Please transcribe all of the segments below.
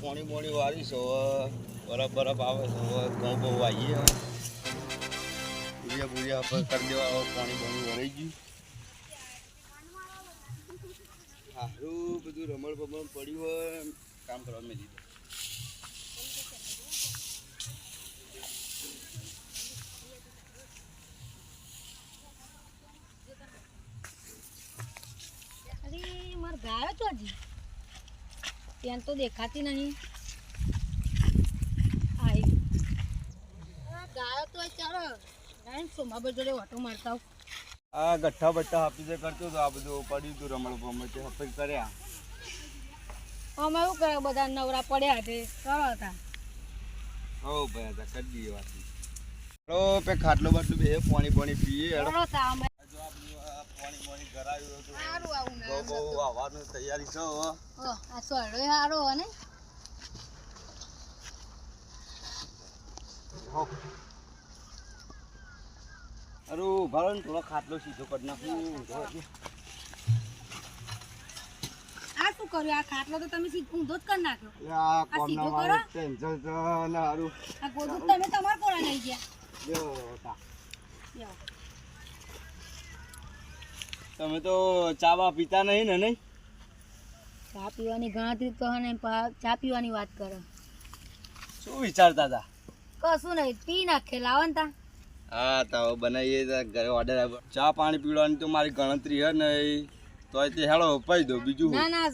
પાણી મોણી વાળીશ બરફ બરફ આવે છે ઘઉં બહુ આવીએ પૂરિયા પૂરિયા પર કરી દેવા પાણી બોણી વરાઈ ગયું સારું બધું રમણ બમણ પડ્યું હોય કામ કરવા મેં દીધું માર ગાયો તો હજી ત્યાં તો દેખાતી નહીં આવી ગાયો તો ચાલો સોમાબર જોડે ઓટો મારતા આ ગઠ્ઠા બઠ્ઠા હાફીઝે કરતો હતો આ બધું પડ્યું હતું રમણ બમણ તે હાફીઝ કર્યા અમે એવું કરે બધા નવરા પડ્યા તે કરો હતા હો ભાઈ હતા કરી દઈએ વાત હેડો પે ખાટલો બાટલો બે પાણી પાણી પીએ હેડો કરો તા અમે પાણી પાણી કરાવ્યું હતું સારું આવું ને બહુ આવવાની તૈયારી છે આ સોળો સારો ને અરે ભાલો ને થોડો ખાટલો સીધો કરી નાખું આ શું કર્યું આ ખાટલો તો તમે ઊંધો જ કરી નાખ્યો આ આ સીધો કોમના કરો ટેન્શન છે ને હારું આ ગોદું તમે તમાર કોરા લઈ ગયા લ્યો તા લ્યો. તમે તો ચા બા પીતા નહીં ને નહીં ચા પીવાની ગણતરી તો હે ને ચા પીવાની વાત કરો શું વિચારતા હતા કશું નહીં પી નાખે લાવો ને તા હા તો બનાવીએ તો ઘરે ઓર્ડર આવ્યો ચા પાણી પીવડાવવાની તો મારી ગણતરી હે ને તો તે હેડો પાઈ દો બીજું ના ના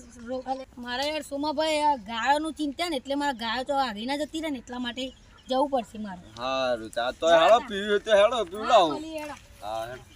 મારા યાર સોમાભાઈ ગાયોનું ચિંતા ને એટલે મારા ગાયો તો આગળ ના જતી રહે ને એટલા માટે જવું પડશે મારે સારું તો હેડો પીવું તો હેડો પીવડાવો ભલી હેડો. હા હેડો